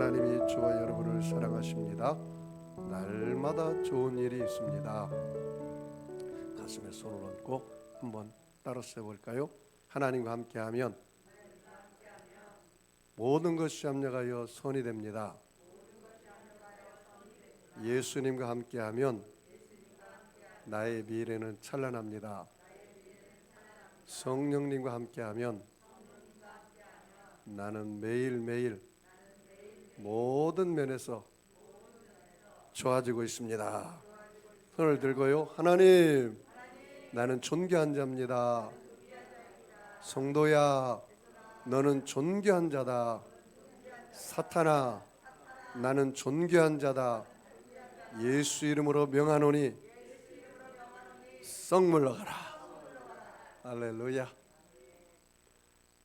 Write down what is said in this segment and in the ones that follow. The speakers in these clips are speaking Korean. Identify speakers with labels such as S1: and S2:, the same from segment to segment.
S1: 하나님이 저와 여러분을 사랑하십니다. 날마다 좋은 일이 있습니다. 가슴에 손을 얹고 한번 따라서 해볼까요? 하나님과 함께하면 모든 것이 합력하여 선이 됩니다. 예수님과 함께하면 나의 미래는 찬란합니다. 성령님과 함께하면 나는 매일매일 모든 면에서 좋아지고 있습니다. 손을 들고요. 하나님, 나는 존귀한 자입니다. 성도야, 너는 존귀한 자다. 사탄아, 나는 존귀한 자다. 예수 이름으로 명하노니 썩 물러가라. 할렐루야.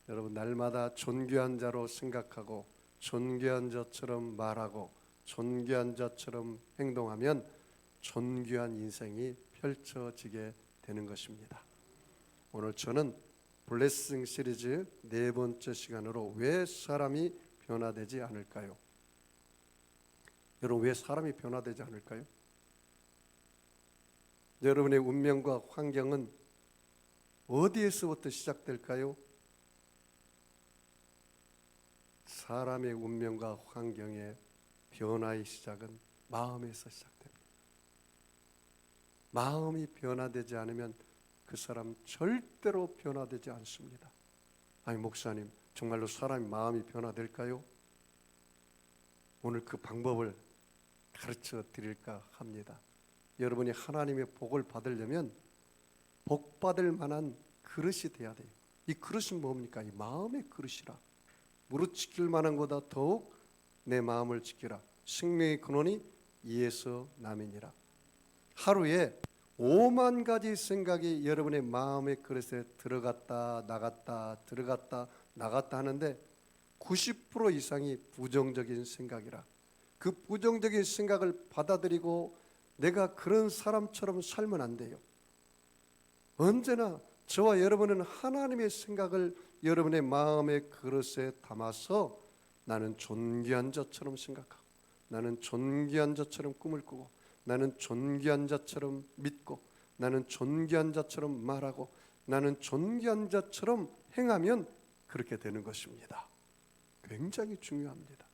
S1: 여러분, 날마다 존귀한 자로 생각하고 존귀한 자처럼 말하고 존귀한 자처럼 행동하면 존귀한 인생이 펼쳐지게 되는 것입니다. 오늘 저는 블레싱 시리즈 네 번째 시간으로 왜 사람이 변화되지 않을까요? 여러분, 왜 사람이 변화되지 않을까요? 여러분의 운명과 환경은 어디에서부터 시작될까요? 사람의 운명과 환경의 변화의 시작은 마음에서 시작됩니다. 마음이 변화되지 않으면 그 사람 절대로 변화되지 않습니다. 아니, 목사님, 정말로 사람의 마음이 변화될까요? 오늘 그 방법을 가르쳐 드릴까 합니다. 여러분이 하나님의 복을 받으려면 복 받을 만한 그릇이 돼야 돼요. 이 그릇은 뭡니까? 이 마음의 그릇이라. 무릇 지킬 만한 것보다 더욱 내 마음을 지키라. 생명의 근원이 이에서 남이니라. 하루에 5만 가지 생각이 여러분의 마음의 그릇에 들어갔다 나갔다 들어갔다 나갔다 하는데 90% 이상이 부정적인 생각이라. 그 부정적인 생각을 받아들이고 내가 그런 사람처럼 살면 안 돼요. 언제나 저와 여러분은 하나님의 생각을 여러분의 마음의 그릇에 담아서 나는 존귀한 자처럼 생각하고 나는 존귀한 자처럼 꿈을 꾸고 나는 존귀한 자처럼 믿고 나는 존귀한 자처럼 말하고 나는 존귀한 자처럼 행하면 그렇게 되는 것입니다. 굉장히 중요합니다.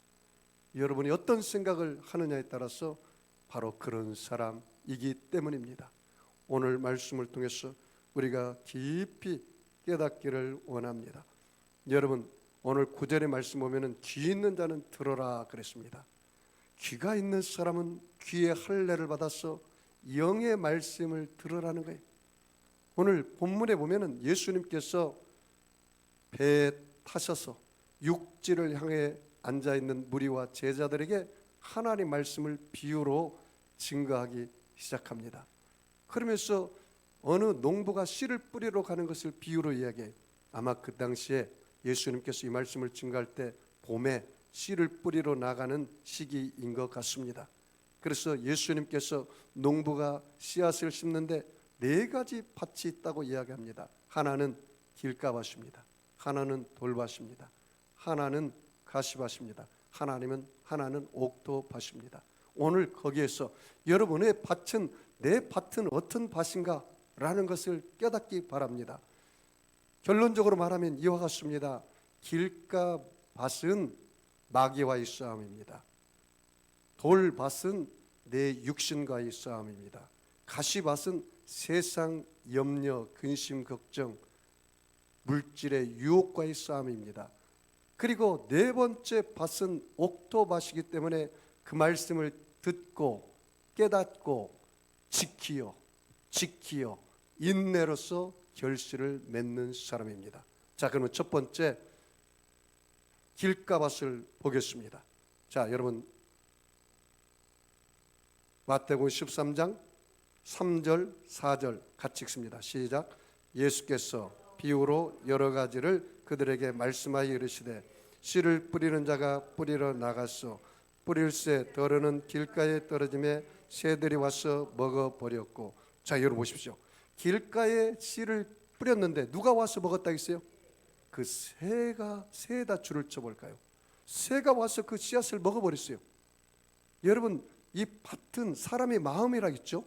S1: 여러분이 어떤 생각을 하느냐에 따라서 바로 그런 사람이기 때문입니다. 오늘 말씀을 통해서 우리가 깊이 깨닫기를 원합니다. 여러분, 오늘 9절의 말씀 보면은 귀 있는 자는 들어라 그랬습니다. 귀가 있는 사람은 귀의 할례를 받아서 영의 말씀을 들으라는 거예요. 오늘 본문에 보면은 예수님께서 배에 타셔서 육지를 향해 앉아있는 무리와 제자들에게 하나님의 말씀을 비유로 증거하기 시작합니다. 그러면서 어느 농부가 씨를 뿌리러 가는 것을 비유로 이야기해요. 아마 그 당시에 예수님께서 이 말씀을 증거할 때 봄에 씨를 뿌리러 나가는 시기인 것 같습니다. 그래서 예수님께서 농부가 씨앗을 심는데 4가지 밭이 있다고 이야기합니다. 하나는 길가밭입니다. 하나는 돌밭입니다. 하나는 가시밭입니다. 하나는 옥토밭입니다. 오늘 거기에서 여러분의 밭은 내 밭은 어떤 밭인가 라는 것을 깨닫기 바랍니다. 결론적으로 말하면 이와 같습니다. 길가밭은 마귀와의 싸움입니다. 돌밭은 내 육신과의 싸움입니다. 가시밭은 세상 염려, 근심, 걱정, 물질의 유혹과의 싸움입니다. 그리고 4번째 밭은 옥토밭이기 때문에 그 말씀을 듣고 깨닫고 지키어 인내로서 결실을 맺는 사람입니다. 자, 그러면 첫 번째 길가밭을 보겠습니다. 자, 여러분, 마태복음 13장 3절 4절 같이 읽습니다. 시작. 예수께서 비유로 여러 가지를 그들에게 말씀하여 이르시되 씨를 뿌리는 자가 뿌리러 나갔소. 뿌릴새 더러는 길가에 떨어짐에 새들이 와서 먹어버렸고. 자, 여러분 보십시오. 길가에 씨를 뿌렸는데 누가 와서 먹었다 했어요? 그 새가 새에다 줄을 쳐볼까요? 새가 와서 그 씨앗을 먹어버렸어요. 여러분, 이 밭은 사람의 마음이라겠죠.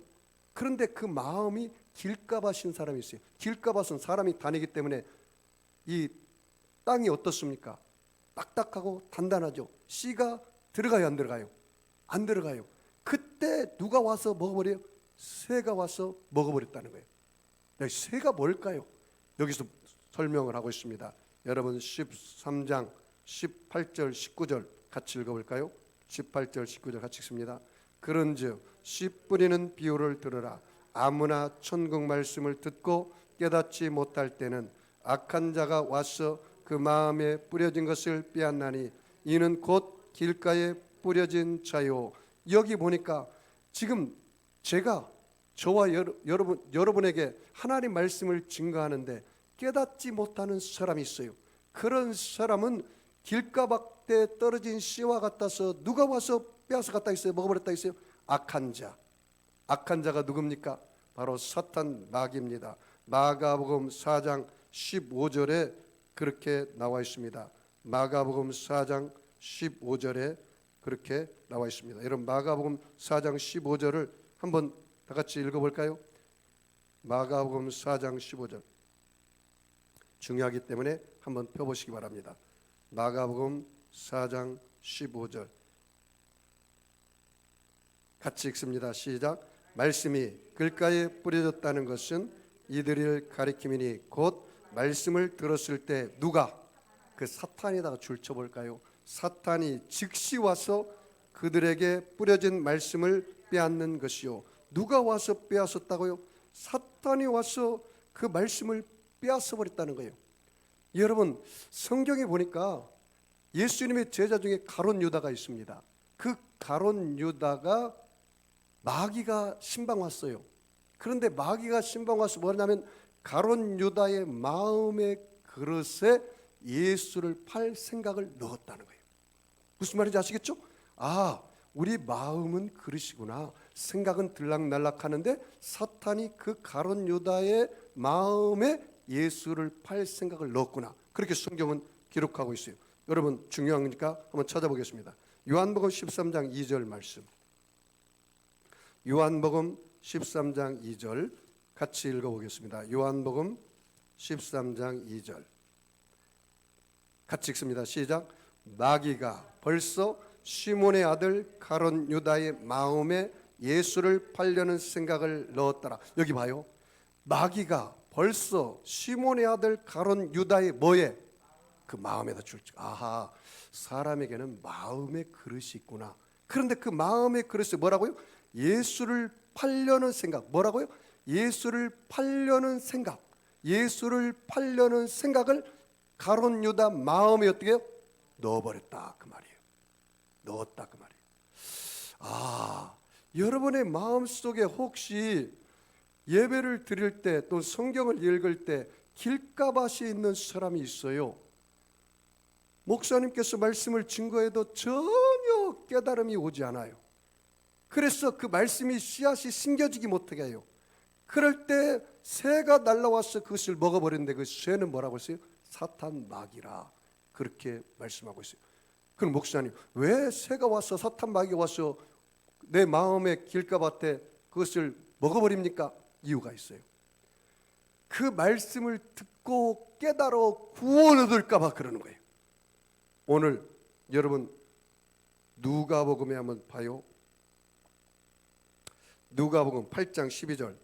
S1: 그런데 그 마음이 길가밭인 사람이 있어요. 길가밭은 사람이 다니기 때문에 이 땅이 어떻습니까? 딱딱하고 단단하죠. 씨가 들어가요, 안 들어가요? 안 들어가요. 그때 누가 와서 먹어버려요? 새가 와서 먹어버렸다는 거예요. 새가 뭘까요? 여기서 설명을 하고 있습니다. 여러분 13장 18절 19절 같이 읽어볼까요? 18절 19절 같이 읽습니다. 그런즉 씨 뿌리는 비유를 들으라. 아무나 천국 말씀을 듣고 깨닫지 못할 때는 악한 자가 와서 그 마음에 뿌려진 것을 빼앗나니 이는 곧 길가에 뿌려진 자요. 여기 보니까 지금 제가 저와 여러분에게 하나님 말씀을 증거하는데 깨닫지 못하는 사람이 있어요. 그런 사람은 길가밭에 떨어진 씨와 같아서 누가 와서 빼앗아 갔다 있어요? 먹어버렸다 있어요? 악한 자. 악한 자가 누굽니까? 바로 사탄 마귀입니다. 마가복음 4장 15절에 그렇게 나와 있습니다. 마가복음 4장 15절에 그렇게 나와 있습니다. 여러분 마가복음 4장 15절을 한번 다 같이 읽어볼까요? 마가복음 4장 15절 중요하기 때문에 한번 펴보시기 바랍니다. 마가복음 4장 15절 같이 읽습니다. 시작. 말씀이 길가에 뿌려졌다는 것은 이들을 가리킴이니 곧 말씀을 들었을 때 누가 그 사탄에다가 줄쳐볼까요? 사탄이 즉시 와서 그들에게 뿌려진 말씀을 빼앗는 것이요. 누가 와서 빼앗았다고요? 사탄이 와서 그 말씀을 빼앗아 버렸다는 거예요. 여러분 성경에 보니까 예수님의 제자 중에 가룟 유다가 있습니다. 그 가룟 유다가 마귀가 신방 왔어요. 그런데 마귀가 신방 와서 뭐냐면 가룟 유다의 마음의 그릇에 예수를 팔 생각을 넣었다는 거예요. 무슨 말인지 아시겠죠? 아, 우리 마음은 그릇이구나. 생각은 들락날락하는데 사탄이 그 가룟 유다의 마음에 예수를 팔 생각을 넣었구나. 그렇게 성경은 기록하고 있어요. 여러분 중요한 거니까 한번 찾아보겠습니다. 요한복음 13장 2절 말씀. 요한복음 13장 2절 같이 읽어보겠습니다. 요한복음 13장 2절 같이 읽습니다. 시작. 마귀가 벌써 시몬의 아들 가룟 유다의 마음에 예수를 팔려는 생각을 넣었더라. 여기 봐요. 마귀가 벌써 시몬의 아들 가룟 유다의 뭐에? 그 마음에다 줄지. 아하, 사람에게는 마음의 그릇이 있구나. 그런데 그 마음의 그릇이 뭐라고요? 예수를 팔려는 생각. 뭐라고요? 예수를 팔려는 생각. 예수를 팔려는 생각을 가룟 유다 마음에 어떻게 해요? 넣어버렸다 그 말이에요. 넣었다 그 말이에요. 아, 여러분의 마음속에 혹시 예배를 드릴 때 또 성경을 읽을 때 길가밭이 있는 사람이 있어요. 목사님께서 말씀을 증거해도 전혀 깨달음이 오지 않아요. 그래서 그 말씀이 씨앗이 심겨지지 못하게 해요. 그럴 때 새가 날라와서 그것을 먹어버리는데 그 새는 뭐라고 했어요? 사탄 마귀라 그렇게 말씀하고 있어요. 그럼 목사님 왜 새가 와서 사탄 마귀가 와서 내 마음의 길가밭에 그것을 먹어버립니까? 이유가 있어요. 그 말씀을 듣고 깨달아 구원 얻을까 봐 그러는 거예요. 오늘 여러분 누가복음에 한번 봐요. 누가복음 8장 12절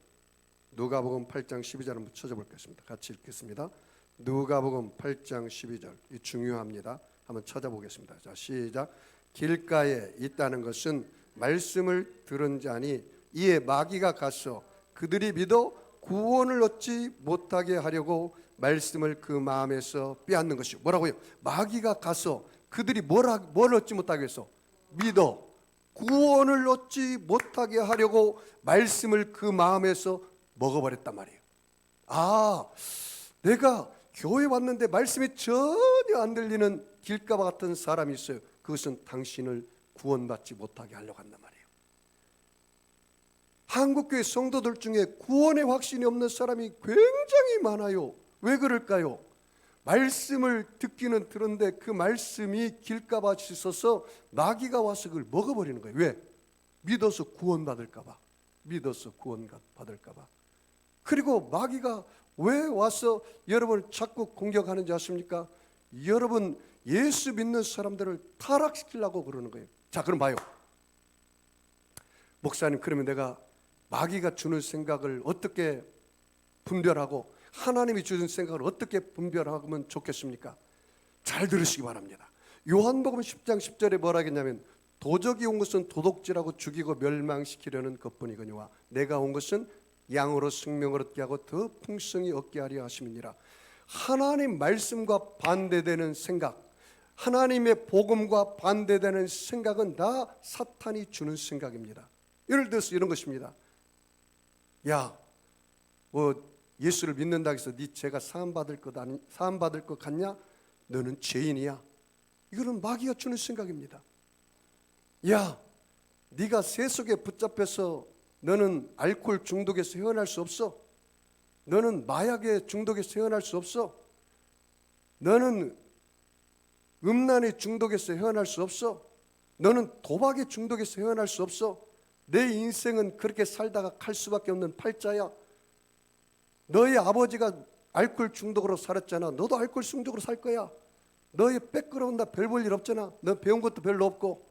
S1: 누가복음 8장 12절 한번 찾아보겠습니다. 같이 읽겠습니다. 누가복음 8장 12절 이 중요합니다. 한번 찾아보겠습니다. 자, 시작. 길가에 있다는 것은 말씀을 들은 자니 이에 마귀가 가서 그들이 믿어 구원을 얻지 못하게 하려고 말씀을 그 마음에서 빼앗는 것이요. 뭐라고요? 마귀가 가서 그들이 뭘 얻지 못하게 해서 믿어 구원을 얻지 못하게 하려고 말씀을 그 마음에서 먹어버렸단 말이에요. 아, 내가 교회 왔는데 말씀이 전혀 안 들리는 길가와 같은 사람이 있어요. 그것은 당신을 구원받지 못하게 하려고 한단 말이에요. 한국교회 성도들 중에 구원의 확신이 없는 사람이 굉장히 많아요. 왜 그럴까요? 말씀을 듣기는 들었는데 그 말씀이 길가밭이 있어서 마귀가 와서 그걸 먹어버리는 거예요. 왜? 믿어서 구원받을까 봐. 믿어서 구원받을까 봐. 그리고 마귀가 왜 와서 여러분을 자꾸 공격하는지 아십니까? 여러분 예수 믿는 사람들을 타락시키려고 그러는 거예요. 자, 그럼 봐요. 목사님, 그러면 내가 마귀가 주는 생각을 어떻게 분별하고 하나님이 주는 생각을 어떻게 분별하면 좋겠습니까? 잘 들으시기 바랍니다. 요한복음 10장 10절에 뭐라 하겠냐면, 도적이 온 것은 도둑질하고 죽이고 멸망시키려는 것뿐이거니와 내가 온 것은 양으로 생명을 얻게 하고 더 풍성히 얻게 하려 하심이니라. 하나님 말씀과 반대되는 생각, 하나님의 복음과 반대되는 생각은 다 사탄이 주는 생각입니다. 예를 들어서 이런 것입니다. 야, 뭐 예수를 믿는다 해서 네 죄가 사함받을 것 같냐? 너는 죄인이야. 이거는 마귀가 주는 생각입니다. 야, 네가 세속에 붙잡혀서 너는 알코올 중독에서 헤어날 수 없어. 너는 마약의 중독에서 헤어날 수 없어. 너는 음란의 중독에서 헤어날 수 없어. 너는 도박의 중독에서 헤어날 수 없어. 내 인생은 그렇게 살다가 갈 수밖에 없는 팔자야. 너의 아버지가 알코올 중독으로 살았잖아. 너도 알코올 중독으로 살 거야. 너의 백그라운드 별 볼 일 없잖아. 너 배운 것도 별로 없고,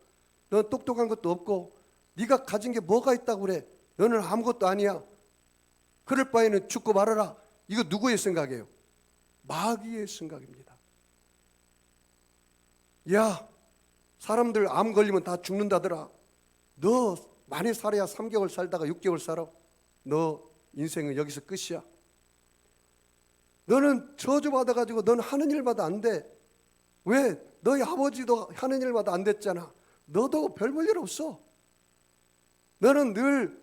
S1: 너 똑똑한 것도 없고, 네가 가진 게 뭐가 있다고 그래. 너는 아무것도 아니야. 그럴 바에는 죽고 말아라. 이거 누구의 생각이에요? 마귀의 생각입니다. 야, 사람들 암 걸리면 다 죽는다더라. 너 많이 살아야 3개월 살다가 6개월 살아. 너 인생은 여기서 끝이야. 너는 저주받아가지고 너는 하는 일마다 안 돼. 왜? 너희 아버지도 하는 일마다 안 됐잖아. 너도 별 볼 일 없어. 너는 늘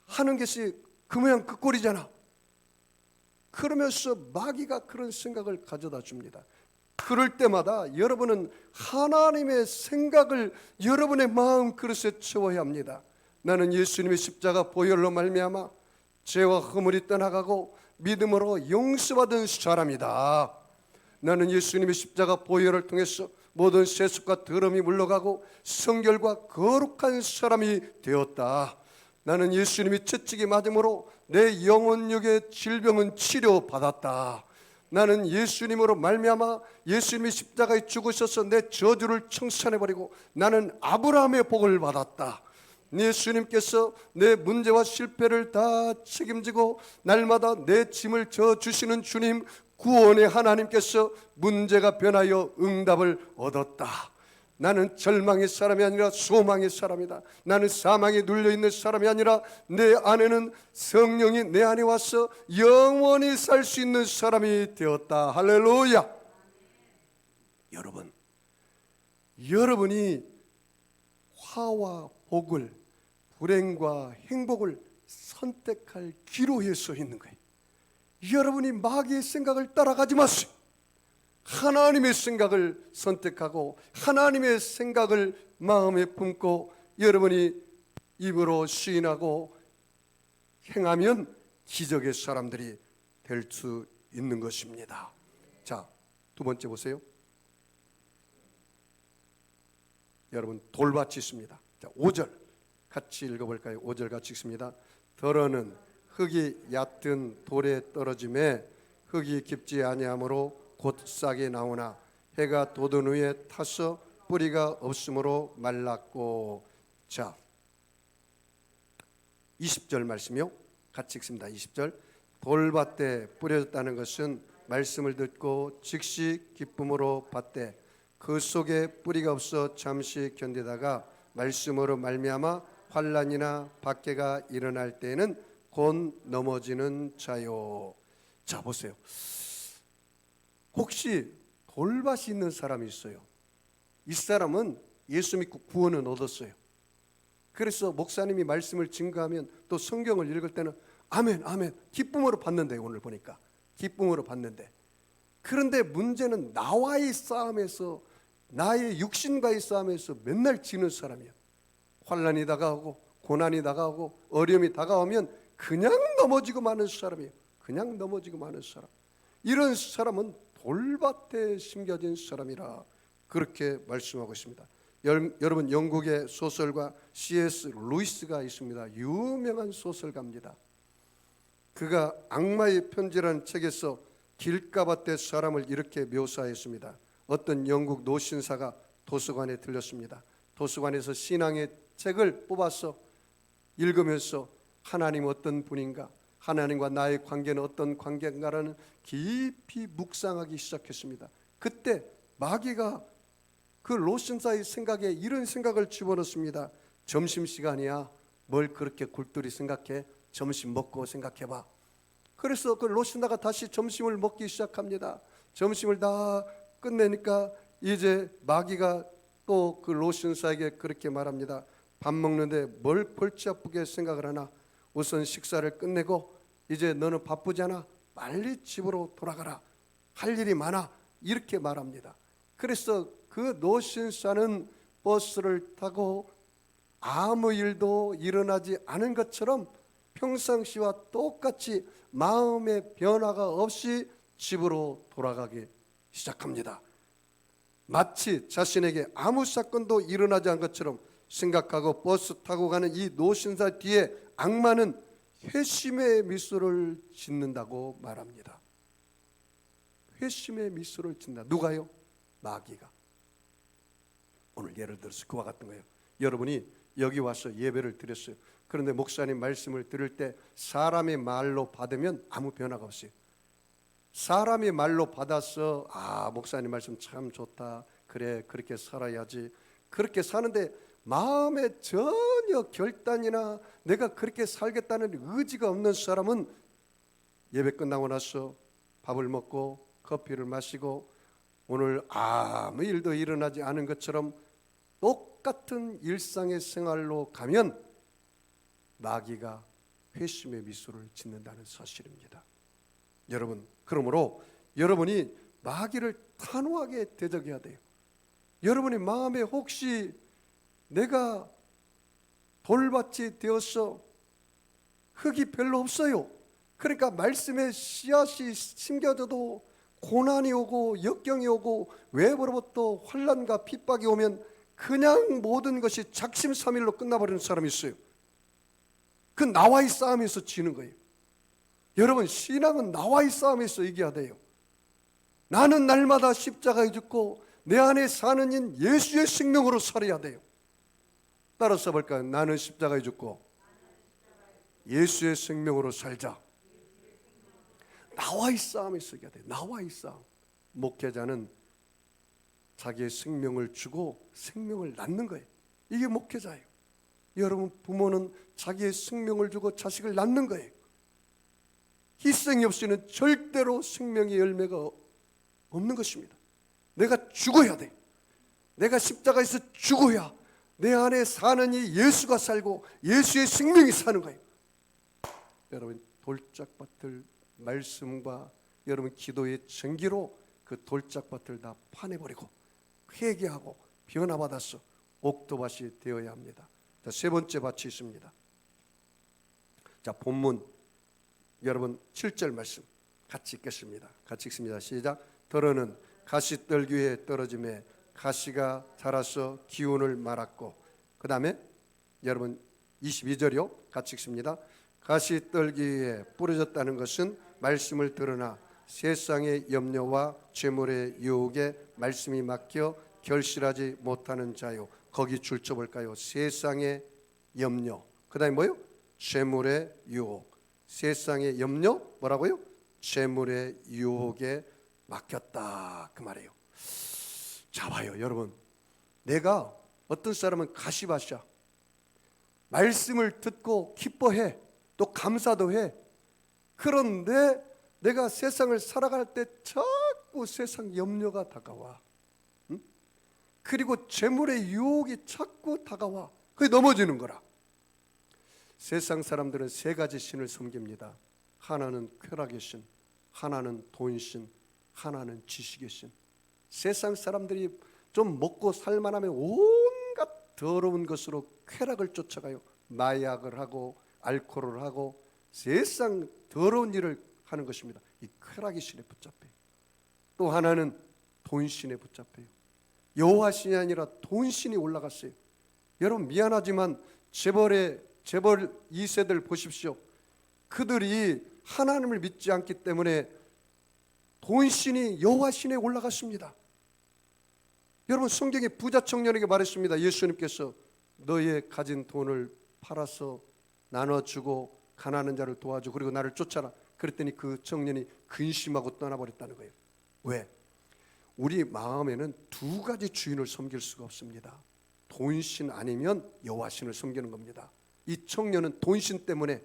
S1: 하는 것이 그 모양 그 꼴이잖아. 그러면서 마귀가 그런 생각을 가져다 줍니다. 그럴 때마다 여러분은 하나님의 생각을 여러분의 마음 그릇에 채워야 합니다. 나는 예수님의 십자가 보혈로 말미암아 죄와 허물이 떠나가고 믿음으로 용서받은 사람이다. 나는 예수님의 십자가 보혈을 통해서 모든 세습과 더러움이 물러가고 성결과 거룩한 사람이 되었다. 나는 예수님이 채찍이 맞음으로 내 영혼력의 질병은 치료받았다. 나는 예수님으로 말미암아 예수님이 십자가에 죽으셔서 내 저주를 청산해버리고 나는 아브라함의 복을 받았다. 예수님께서 내 문제와 실패를 다 책임지고 날마다 내 짐을 져주시는 주님, 구원의 하나님께서 문제가 변하여 응답을 얻었다. 나는 절망의 사람이 아니라 소망의 사람이다. 나는 사망에 눌려있는 사람이 아니라 내 안에는 성령이 내 안에 와서 영원히 살 수 있는 사람이 되었다. 할렐루야. 여러분이 화와 복을, 불행과 행복을 선택할 기로에 서 있는 거예요. 여러분이 마귀의 생각을 따라가지 마세요. 하나님의 생각을 선택하고 하나님의 생각을 마음에 품고 여러분이 입으로 시인하고 행하면 기적의 사람들이 될 수 있는 것입니다. 자, 두 번째 보세요. 여러분, 돌밭이 있습니다. 자, 5절 같이 읽어볼까요? 5절 같이 읽습니다. 더러는 흙이 얕은 돌에 떨어짐에 흙이 깊지 아니하므로 곧 싹이 나오나 해가 돋은 후에 타서 뿌리가 없으므로 말랐고. 자, 20절 말씀이요. 같이 읽습니다. 20절. 돌밭에 뿌려졌다는 것은 말씀을 듣고 즉시 기쁨으로 받되 그 속에 뿌리가 없어 잠시 견디다가 말씀으로 말미암아 환난이나 박해가 일어날 때에는 곧 넘어지는 자요. 자, 보세요. 혹시 돌밭이 있는 사람이 있어요. 이 사람은 예수 믿고 구원은 얻었어요. 그래서 목사님이 말씀을 증거하면 또 성경을 읽을 때는 아멘 아멘 기쁨으로 받는데, 오늘 보니까 기쁨으로 받는데, 그런데 문제는 나와의 싸움에서, 나의 육신과의 싸움에서 맨날 지는 사람이야. 환난이 다가오고 고난이 다가오고 어려움이 다가오면 그냥 넘어지고 마는 사람이에요. 그냥 넘어지고 마는 사람. 이런 사람은 돌밭에 심겨진 사람이라 그렇게 말씀하고 있습니다. 여러분, 영국의 소설가 C.S. 루이스가 있습니다. 유명한 소설가입니다. 그가 악마의 편지라는 책에서 길가밭의 사람을 이렇게 묘사했습니다. 어떤 영국 노신사가 도서관에 들렸습니다. 도서관에서 신앙의 책을 뽑아서 읽으면서 하나님 어떤 분인가, 하나님과 나의 관계는 어떤 관계인가라는 깊이 묵상하기 시작했습니다. 그때 마귀가 그 노신사의 생각에 이런 생각을 집어넣습니다. 점심시간이야, 뭘 그렇게 굴뚝이 생각해? 점심 먹고 생각해봐. 그래서 그 노신사가 다시 점심을 먹기 시작합니다. 점심을 다 끝내니까 이제 마귀가 또 그 노신사에게 그렇게 말합니다. 밥 먹는데 뭘 골치 아프게 생각을 하나? 우선 식사를 끝내고 이제 너는 바쁘잖아, 빨리 집으로 돌아가라, 할 일이 많아, 이렇게 말합니다. 그래서 그 노신사는 버스를 타고 아무 일도 일어나지 않은 것처럼 평상시와 똑같이 마음의 변화가 없이 집으로 돌아가기 시작합니다. 마치 자신에게 아무 사건도 일어나지 않은 것처럼 생각하고 버스 타고 가는 이 노신사 뒤에 악마는 회심의 미소를 짓는다고 말합니다. 회심의 미소를 짓는다. 누가요? 마귀가. 오늘 예를 들어서 그와 같은 거예요. 여러분이 여기 와서 예배를 드렸어요. 그런데 목사님 말씀을 들을 때 사람의 말로 받으면 아무 변화가 없어요. 사람의 말로 받아서 목사님 말씀 참 좋다, 그래 그렇게 살아야지, 그렇게 사는데 마음에 전혀 결단이나 내가 그렇게 살겠다는 의지가 없는 사람은 예배 끝나고 나서 밥을 먹고 커피를 마시고 오늘 아무 일도 일어나지 않은 것처럼 똑같은 일상의 생활로 가면 마귀가 회심의 미소를 짓는다는 사실입니다. 여러분, 그러므로 여러분이 마귀를 단호하게 대적해야 돼요. 여러분의 마음에 혹시 내가 돌밭이 되어서 흙이 별로 없어요, 그러니까 말씀의 씨앗이 심겨져도 고난이 오고 역경이 오고 외부로부터 환난과 핍박이 오면 그냥 모든 것이 작심삼일로 끝나버리는 사람이 있어요. 그 나와의 싸움에서 지는 거예요. 여러분, 신앙은 나와의 싸움에서 이겨야 돼요. 나는 날마다 십자가에 죽고 내 안에 사는 인 예수의 생명으로 살아야 돼요. 따라서 볼까요? 나는 십자가에 죽고 예수의 생명으로 살자. 나와의 싸움에서 이겨야 돼요. 나와의 싸움. 목회자는 자기의 생명을 주고 생명을 낳는 거예요. 이게 목회자예요. 여러분, 부모는 자기의 생명을 주고 자식을 낳는 거예요. 희생이 없이는 절대로 생명의 열매가 없는 것입니다. 내가 죽어야 돼. 내가 십자가에서 죽어야 내 안에 사는 이 예수가 살고 예수의 생명이 사는 거예요. 여러분, 돌짝밭을 말씀과 여러분 기도의 전기로 그 돌짝밭을 다 파내버리고 회개하고 변화받아서 옥토밭이 되어야 합니다. 자, 세 번째 밭이 있습니다. 자, 본문 여러분 7절 말씀 같이 읽겠습니다. 같이 읽습니다. 시작. 더러는 가시떨기에 떨어짐에 가시가 자라서 기운을 말았고, 그 다음에 여러분 22절이요. 같이 읽습니다. 가시떨기에 뿌려졌다는 것은 말씀을 들으나 세상의 염려와 재물의 유혹에 말씀이 막혀 결실하지 못하는 자요. 거기 줄쳐볼까요? 세상의 염려, 그 다음에 뭐요? 재물의 유혹. 세상의 염려, 뭐라고요? 재물의 유혹에 맡겼다, 그 말이에요. 자, 봐요 여러분, 내가 어떤 사람은 가시밭이야. 말씀을 듣고 기뻐해, 또 감사도 해. 그런데 내가 세상을 살아갈 때 자꾸 세상 염려가 다가와. 그리고 재물의 유혹이 자꾸 다가와. 그게 넘어지는 거라. 세상 사람들은 세 가지 신을 섬깁니다. 하나는 쾌락의 신, 하나는 돈신, 하나는 지식의 신. 세상 사람들이 좀 먹고 살만하면 온갖 더러운 것으로 쾌락을 쫓아가요. 마약을 하고 알코올을 하고 세상 더러운 일을 하는 것입니다. 이 쾌락의 신에 붙잡혀요. 또 하나는 돈신에 붙잡혀요. 여호와신이 아니라 돈신이 올라갔어요. 여러분 미안하지만 재벌 2세들 보십시오. 그들이 하나님을 믿지 않기 때문에 돈신이 여호와신에 올라갔습니다. 여러분 성경에 부자 청년에게 말했습니다. 예수님께서 너의 가진 돈을 팔아서 나눠주고 가난한 자를 도와주고 그리고 나를 쫓아라. 그랬더니 그 청년이 근심하고 떠나버렸다는 거예요. 왜? 우리 마음에는 두 가지 주인을 섬길 수가 없습니다. 돈신 아니면 여호와신을 섬기는 겁니다. 이 청년은 돈신 때문에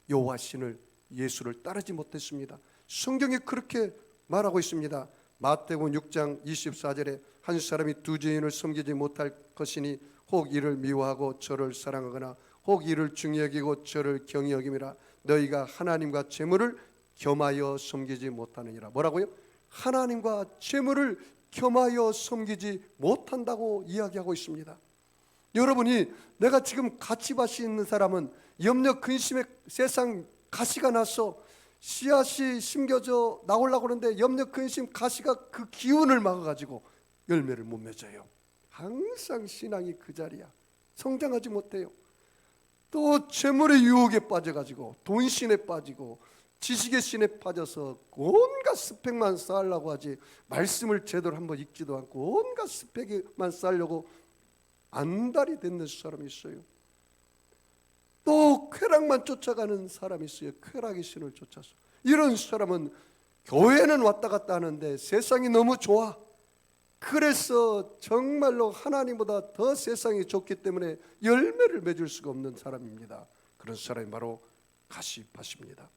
S1: 여호와신을 예수를 따르지 못했습니다. 성경에 그렇게 말하고 있습니다. 마태복음 6장 24절에 한 사람이 두 주인을 섬기지 못할 것이니 혹 이를 미워하고 저를 사랑하거나 혹 이를 중히 여기고 저를 경히 여김이라. 너희가 하나님과 재물을 겸하여 섬기지 못하느니라. 뭐라고요? 하나님과 재물을 겸하여 섬기지 못한다고 이야기하고 있습니다. 여러분이 내가 지금 가치밭이 있는 사람은 염려 근심에 세상 가시가 나서 씨앗이 심겨져 나오려고 그러는데 염려 근심 가시가 그 기운을 막아가지고 열매를 못 맺어요. 항상 신앙이 그 자리야. 성장하지 못해요. 또 재물의 유혹에 빠져가지고 돈신에 빠지고 지식의 신에 빠져서 온갖 스펙만 쌓으려고 하지 말씀을 제대로 한번 읽지도 않고 온갖 스펙만 쌓으려고 안달이 됐는 사람이 있어요. 또 쾌락만 쫓아가는 사람이 있어요. 쾌락의 신을 쫓아서. 이런 사람은 교회는 왔다 갔다 하는데 세상이 너무 좋아. 그래서 정말로 하나님보다 더 세상이 좋기 때문에 열매를 맺을 수가 없는 사람입니다. 그런 사람이 바로 가시밭입니다.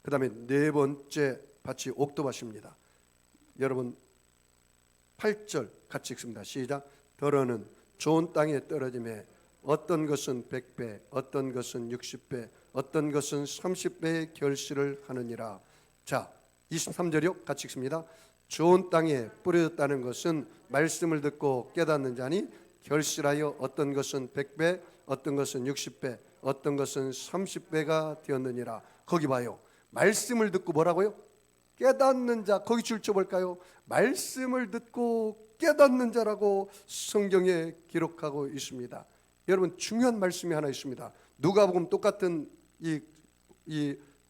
S1: 그 다음에 네 번째 밭이 옥토밭입니다. 여러분 8절 같이 읽습니다. 시작. 더러는 좋은 땅에 떨어짐에 어떤 것은 100배, 어떤 것은 60배, 어떤 것은 30배의 결실을 하느니라. 자, 23절이요. 같이 읽습니다. 좋은 땅에 뿌려졌다는 것은 말씀을 듣고 깨닫는 자니 결실하여 어떤 것은 100배, 어떤 것은 60배, 어떤 것은 30배가 되었느니라. 거기 봐요. 말씀을 듣고 뭐라고요? 깨닫는 자. 거기 줄쳐 볼까요? 말씀을 듣고 깨닫는 자라고 성경에 기록하고 있습니다. 여러분 중요한 말씀이 하나 있습니다. 누가복음 똑같은 이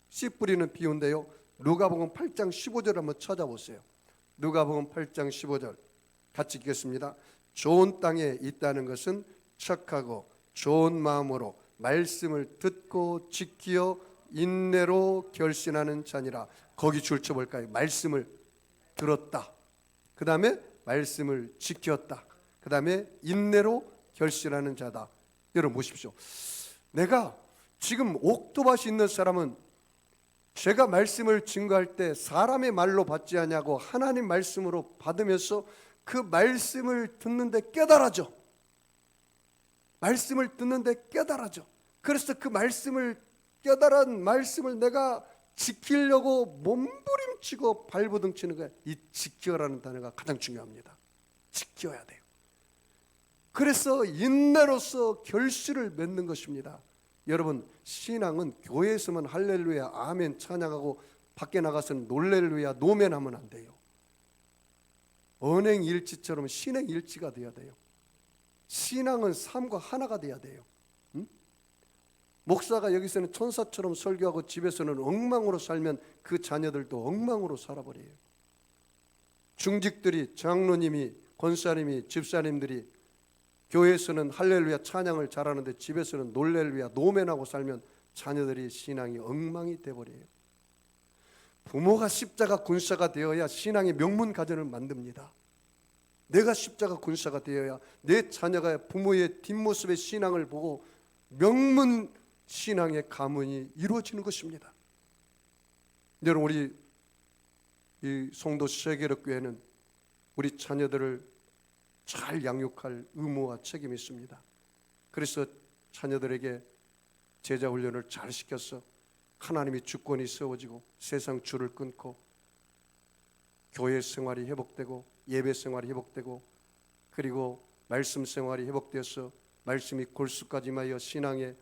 S1: 씨 뿌리는 비유인데요. 누가복음 8장 15절 한번 찾아보세요. 누가복음 8장 15절 같이 읽겠습니다. 좋은 땅에 있다는 것은 착하고 좋은 마음으로 말씀을 듣고 지키어 인내로 결신하는 자니라. 거기 줄쳐 볼까요? 말씀을 들었다. 그 다음에 말씀을 지켰다. 그 다음에 인내로 결신하는 자다. 여러분 보십시오. 내가 지금 옥토밭이 있는 사람은 제가 말씀을 증거할 때 사람의 말로 받지 않냐고 하나님 말씀으로 받으면서 그 말씀을 듣는데 깨달아져. 말씀을 듣는데 깨달아져. 그래서 그 말씀을 깨달은 말씀을 내가 지키려고 몸부림치고 발버둥치는 거야. 이 지켜라는 단어가 가장 중요합니다. 지켜야 돼요. 그래서 인내로서 결실을 맺는 것입니다. 여러분 신앙은 교회에서만 할렐루야 아멘 찬양하고 밖에 나가서는 놀렐루야 노멘하면 안 돼요. 언행일치처럼 신행일치가 돼야 돼요. 신앙은 삶과 하나가 돼야 돼요. 목사가 여기서는 천사처럼 설교하고 집에서는 엉망으로 살면 그 자녀들도 엉망으로 살아버려요. 중직들이 장로님이 권사님이 집사님들이 교회에서는 할렐루야 찬양을 잘하는데 집에서는 놀렐루야 노멘하고 살면 자녀들이 신앙이 엉망이 돼버려요. 부모가 십자가 군사가 되어야 신앙의 명문 가정을 만듭니다. 내가 십자가 군사가 되어야 내 자녀가 부모의 뒷모습의 신앙을 보고 명문 신앙의 가문이 이루어지는 것입니다. 여러분 우리 이 송도 세계력교회는 우리 자녀들을 잘 양육할 의무와 책임이 있습니다. 그래서 자녀들에게 제자 훈련을 잘 시켜서 하나님의 주권이 세워지고 세상 줄을 끊고 교회 생활이 회복되고 예배 생활이 회복되고 그리고 말씀 생활이 회복되어서 말씀이 골수까지 마여 신앙의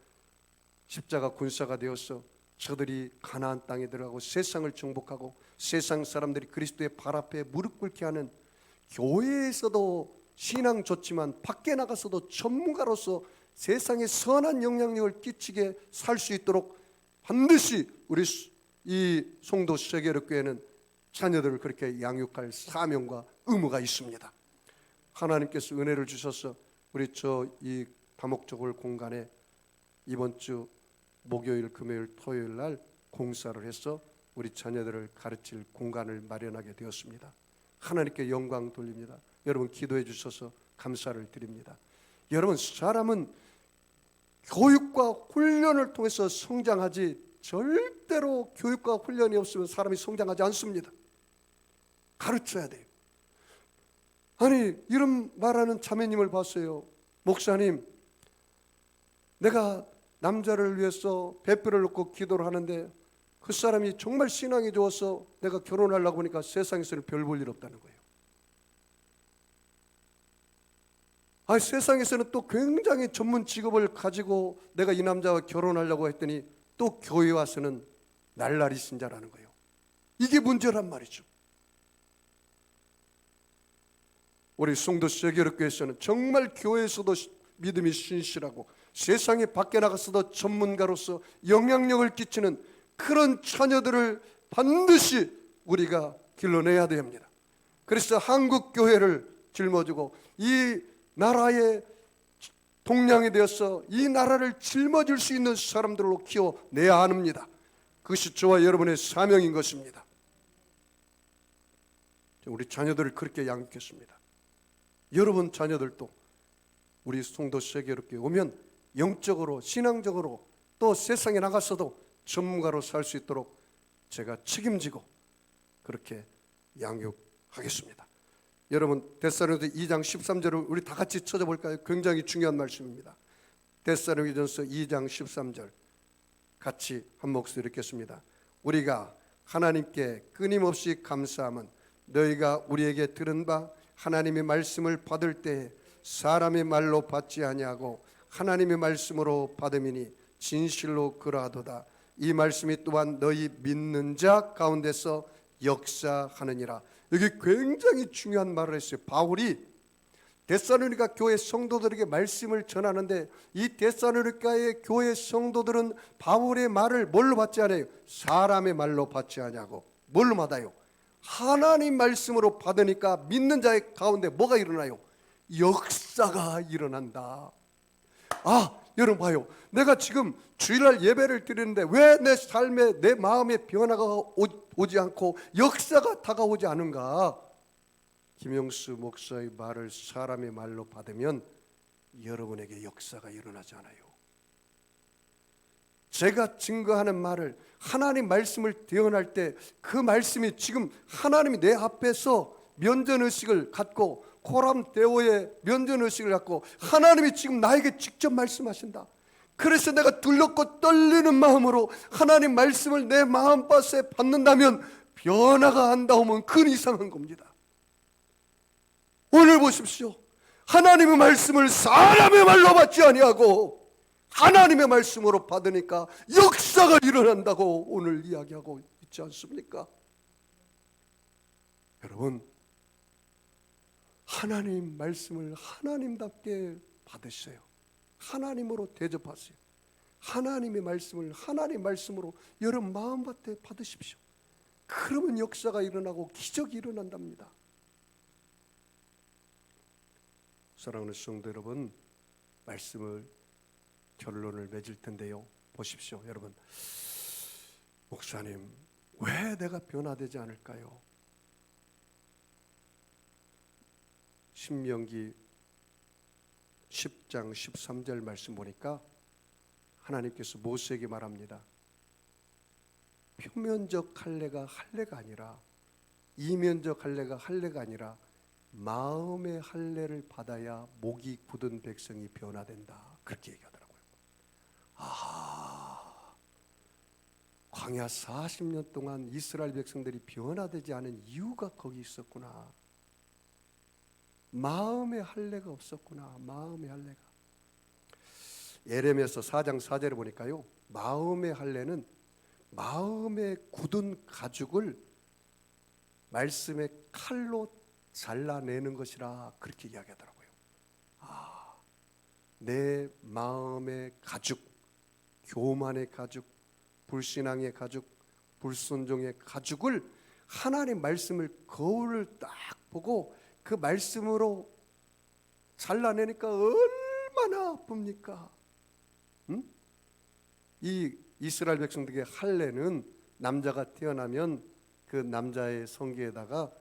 S1: 십자가 군사가 되어서 저들이 가나안 땅에 들어가고 세상을 정복하고 세상 사람들이 그리스도의 발 앞에 무릎 꿇게 하는, 교회에서도 신앙 좋지만 밖에 나가서도 전문가로서 세상에 선한 영향력을 끼치게 살 수 있도록 반드시 우리 이 송도 세계력교회는 자녀들을 그렇게 양육할 사명과 의무가 있습니다. 하나님께서 은혜를 주셔서 우리 이 다목적을 공간에 이번 주 목요일, 금요일, 토요일 날 공사를 해서 우리 자녀들을 가르칠 공간을 마련하게 되었습니다. 하나님께 영광 돌립니다. 여러분 기도해 주셔서 감사를 드립니다. 여러분, 사람은 교육과 훈련을 통해서 성장하지 절대로 교육과 훈련이 없으면 사람이 성장하지 않습니다. 가르쳐야 돼요. 아니, 이런 말하는 자매님을 봤어요. 목사님, 내가 남자를 위해서 배필을 놓고 기도를 하는데 그 사람이 정말 신앙이 좋아서 내가 결혼하려고 하니까 세상에서는 별 볼 일 없다는 거예요. 아니, 세상에서는 또 굉장히 전문 직업을 가지고 내가 이 남자와 결혼하려고 했더니 또 교회 와서는 날라리 신자라는 거예요. 이게 문제란 말이죠. 우리 송도 세계력교회에서는 정말 교회에서도 믿음이 신실하고 세상에 밖에 나가서도 전문가로서 영향력을 끼치는 그런 자녀들을 반드시 우리가 길러내야 됩니다. 그래서 한국 교회를 짊어지고 이 나라의 동량이 되어서 이 나라를 짊어질 수 있는 사람들로 키워내야 합니다. 그것이 저와 여러분의 사명인 것입니다. 우리 자녀들을 그렇게 양육했습니다. 여러분 자녀들도 우리 송도 세계롭게 오면 영적으로, 신앙적으로, 또 세상에 나가서도 전문가로 살 수 있도록 제가 책임지고 그렇게 양육하겠습니다. 여러분, 데살로니가서 2장 13절을 우리 다 같이 찾아볼까요? 굉장히 중요한 말씀입니다. 데살로니가서 2장 13절 같이 한 목소리 읽겠습니다. 우리가 하나님께 끊임없이 감사함은 너희가 우리에게 들은 바 하나님의 말씀을 받을 때에 사람의 말로 받지 아니하고 하나님의 말씀으로 받음이니 진실로 그러하도다. 이 말씀이 또한 너희 믿는 자 가운데서 역사하느니라. 여기 굉장히 중요한 말을 했어요. 바울이 데살로니가 교회 성도들에게 말씀을 전하는데 이 데살로니가의 교회 성도들은 바울의 말을 뭘로 받지 않아요? 사람의 말로 받지 않냐고. 뭘로 받아요? 하나님 말씀으로 받으니까 믿는 자의 가운데 뭐가 일어나요? 역사가 일어난다. 아, 여러분 봐요. 내가 지금 주일날 예배를 드리는데 왜 내 삶에, 내 마음에 변화가 오지 않고 역사가 다가오지 않은가? 김영수 목사의 말을 사람의 말로 받으면 여러분에게 역사가 일어나지 않아요. 제가 증거하는 말을, 하나님 말씀을 대언할 때 그 말씀이 지금 하나님이 내 앞에서 면전의식을 갖고, 코람데오의 면전의식을 갖고 하나님이 지금 나에게 직접 말씀하신다. 그래서 내가 둘렀고 떨리는 마음으로 하나님 말씀을 내 마음밭에 받는다면 변화가 안 나오면 그건 이상한 겁니다. 오늘 보십시오. 하나님의 말씀을 사람의 말로 받지 아니하고 하나님의 말씀으로 받으니까 역사가 일어난다고 오늘 이야기하고 있지 않습니까? 여러분, 하나님 말씀을 하나님답게 받으세요. 하나님으로 대접하세요. 하나님의 말씀을 하나님 말씀으로 여러분 마음밭에 받으십시오. 그러면 역사가 일어나고 기적이 일어난답니다. 사랑하는 성도 여러분, 말씀을 결론을 맺을 텐데요. 보십시오. 여러분, 목사님, 왜 내가 변화되지 않을까요? 신명기 10장 13절 말씀 보니까 하나님께서 모세에게 말합니다. 표면적 할례가 할례가 아니라, 이면적 할례가 할례가 아니라 마음의 할례를 받아야 목이 굳은 백성이 변화된다. 그렇게 얘기하더라고요. 광야 40년 동안 이스라엘 백성들이 변화되지 않은 이유가 거기 있었구나. 마음의 할례가 없었구나. 마음의 할례가. 예레미야서 4장 4절에 보니까요, 마음의 할례는 마음에 굳은 가죽을 말씀의 칼로 잘라내는 것이라 그렇게 이야기하더라고요. 내 마음의 가죽, 교만의 가죽, 불신앙의 가죽, 불순종의 가죽을 하나님 말씀을 거울을 딱 보고 그 말씀으로 잘라내니까 얼마나 아픕니까? 이 이스라엘 백성들에게 할례는 남자가 태어나면 그 남자의 성기에다가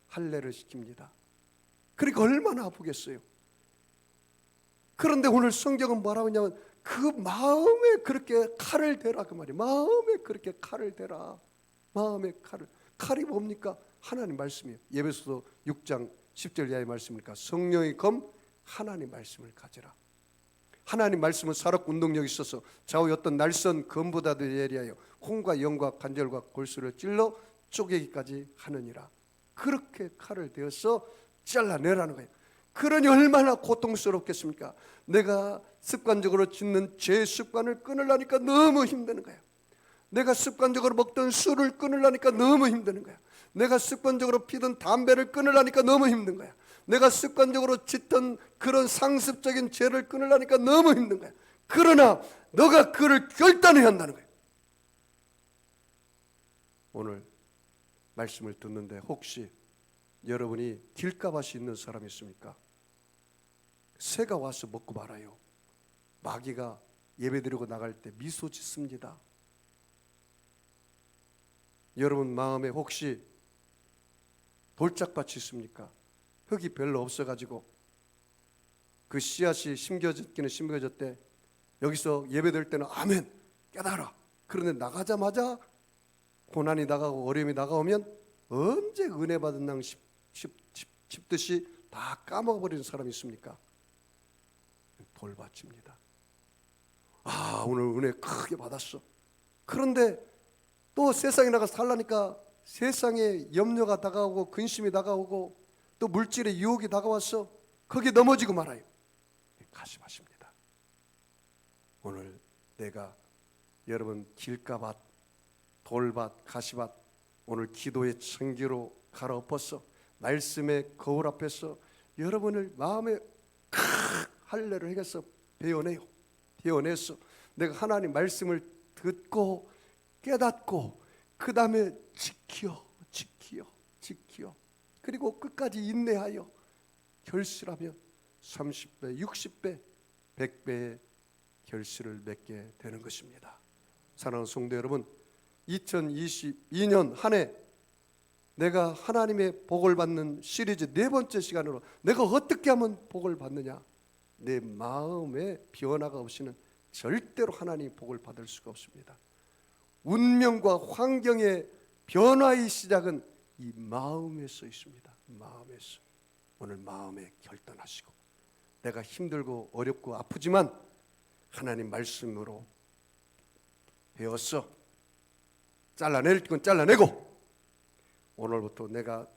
S1: 할례를 시킵니다. 그러니까 얼마나 아프겠어요. 그런데 오늘 성경은 뭐라고 하냐면 그 마음에 그렇게 칼을 대라 그 말이에요. 마음에 그렇게 칼을 대라. 마음에 칼이 뭡니까? 하나님 말씀이에요. 에베소서 6장 10절 이하의 말씀이니까 성령의 검 하나님 말씀을 가지라. 하나님 말씀은 살았고 운동력이 있어서 좌우의 어떤 날선 검보다도 예리하여 혼과 영과 관절과 골수를 찔러 쪼개기까지 하느니라. 그렇게 칼을 대어서 잘라내라는 거예요. 그러니 얼마나 고통스럽겠습니까? 내가 습관적으로 짓는 죄 습관을 끊으려니까 너무 힘드는 거예요. 내가 습관적으로 먹던 술을 끊으려니까 너무 힘드는 거야. 내가 습관적으로 피던 담배를 끊으려니까 너무 힘든 거야. 내가 습관적으로 짓던 그런 상습적인 죄를 끊으려니까 너무 힘든 거야. 그러나 너가 그를 결단해야 한다는 거야. 오늘 말씀을 듣는데 혹시 여러분이 길가밭이 있는 사람이 있습니까? 새가 와서 먹고 말아요. 마귀가 예배드리고 나갈 때 미소 짓습니다. 여러분 마음에 혹시 돌짝밭이 있습니까? 흙이 별로 없어가지고 그 씨앗이 심겨졌기는 심겨졌대. 여기서 예배드릴 때는 아멘 깨달아. 그런데 나가자마자 고난이 나가고 어려움이 다가오면 언제 은혜 받은 양 싶듯이 다 까먹어버리는 사람이 있습니까? 돌밭입니다. 오늘 은혜 크게 받았어. 그런데 또 세상에 나가서 살라니까 세상에 염려가 다가오고 근심이 다가오고 또 물질의 유혹이 다가와서 거기에 넘어지고 말아요. 가심하십니다. 오늘 내가 여러분 길가밭, 돌밭, 가시밭 오늘 기도의 청기로 갈아엎어서 말씀의 거울 앞에서 여러분을 마음에 할례를 해서 배워내서 내가 하나님 말씀을 듣고 깨닫고 그 다음에 지키어 그리고 끝까지 인내하여 결실하면 30배, 60배, 100배의 결실을 맺게 되는 것입니다. 사랑하는 성도 여러분, 2022년 한 해 내가 하나님의 복을 받는 시리즈 네 번째 시간으로 내가 어떻게 하면 복을 받느냐, 내 마음에 변화가 없이는 절대로 하나님의 복을 받을 수가 없습니다. 운명과 환경의 변화의 시작은 이 마음에서 있습니다. 마음에서. 오늘 마음에 결단하시고 내가 힘들고 어렵고 아프지만 하나님 말씀으로 배웠어. 잘라낼 건 잘라내고 오늘부터 내가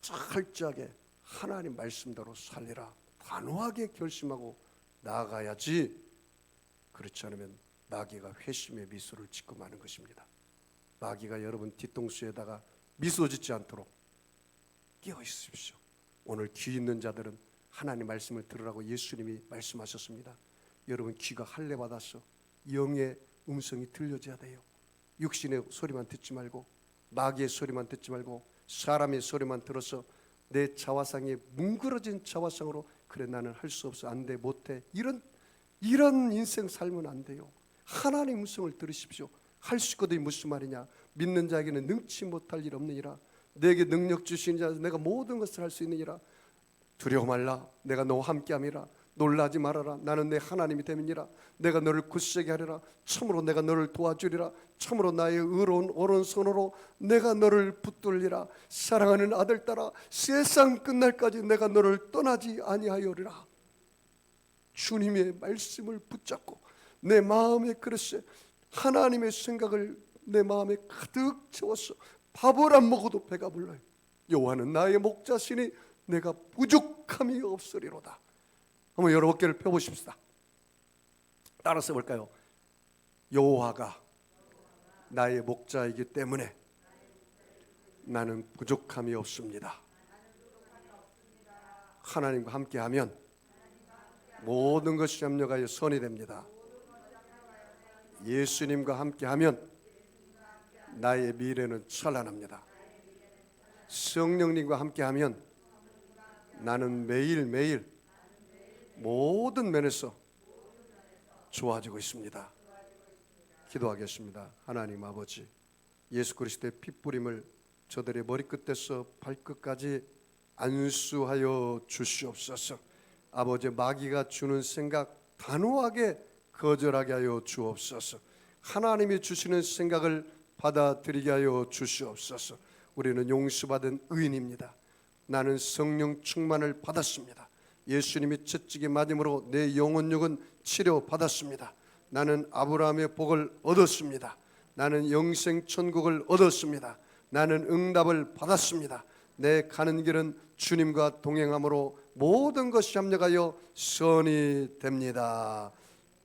S1: 철저하게 하나님 말씀대로 살리라 단호하게 결심하고 나아가야지. 그렇지 않으면 마귀가 회심의 미소를 짓고 마는 것입니다. 마귀가 여러분 뒤통수에다가 미소 짓지 않도록 깨어 있으십시오. 오늘 귀 있는 자들은 하나님 말씀을 들으라고 예수님이 말씀하셨습니다. 여러분 귀가 할례 받아서 영의 음성이 들려져야 돼요. 육신의 소리만 듣지 말고 마귀의 소리만 듣지 말고 사람의 소리만 들어서 내 자화상이 뭉그러진 자화상으로 그래 나는 할 수 없어 안 돼 못해 이런 인생 살면 안 돼요. 하나님의 음성을 들으십시오. 할 수 있거든요. 무슨 말이냐? 믿는 자에게는 능치 못할 일 없느니라. 내게 능력 주신 자 내가 모든 것을 할 수 있느니라. 두려워 말라. 내가 너와 함께함이라. 놀라지 말아라. 나는 내 하나님이 됨이니라. 내가 너를 굳세게 하리라. 참으로 내가 너를 도와주리라. 참으로 나의 의로운 오른손으로 내가 너를 붙들리라. 사랑하는 아들 딸아, 세상 끝날까지 내가 너를 떠나지 아니하여리라. 주님의 말씀을 붙잡고 내 마음의 그릇에 하나님의 생각을 내 마음에 가득 채워서 밥을 안 먹어도 배가 불러요. 여호와는 나의 목자시니 내가 부족함이 없으리로다. 한번 여러 어깨를 펴보십시다. 따라서 볼까요? 여호와가 나의 목자이기 때문에 나는 부족함이 없습니다. 하나님과 함께하면 모든 것이 협력하여 선이 됩니다. 예수님과 함께하면 나의 미래는 찬란합니다. 성령님과 함께하면 나는 매일매일 모든 면에서 좋아지고 있습니다. 기도하겠습니다. 하나님 아버지, 예수 그리스도의 핏부림을 저들의 머리끝에서 발끝까지 안수하여 주시옵소서. 아버지, 마귀가 주는 생각 단호하게 거절하게 하여 주옵소서. 하나님이 주시는 생각을 받아들이게 하여 주시옵소서. 우리는 용서받은 의인입니다. 나는 성령 충만을 받았습니다. 예수님이 채찍에 맞음으로 내 영혼육은 치료받았습니다. 나는 아브라함의 복을 얻었습니다. 나는 영생 천국을 얻었습니다. 나는 응답을 받았습니다. 내 가는 길은 주님과 동행함으로 모든 것이 합력하여 선이 됩니다.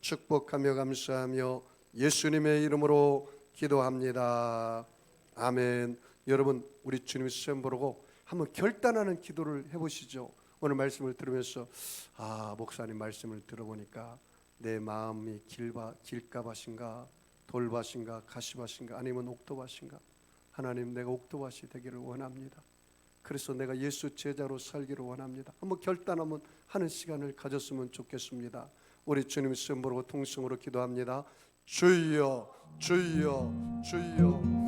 S1: 축복하며 감사하며 예수님의 이름으로 기도합니다. 아멘. 여러분, 우리 주님 시험 보고 한번 결단하는 기도를 해보시죠. 오늘 말씀을 들으면서 목사님 말씀을 들어보니까 내 마음이 길가밭인가 돌밭인가 가시밭인가 아니면 옥토밭인가. 하나님, 내가 옥토밭이 되기를 원합니다. 그래서 내가 예수 제자로 살기를 원합니다. 한번 결단하면 하는 시간을 가졌으면 좋겠습니다. 우리 주님 시험 보고 통성으로 기도합니다. 주여 주여 주여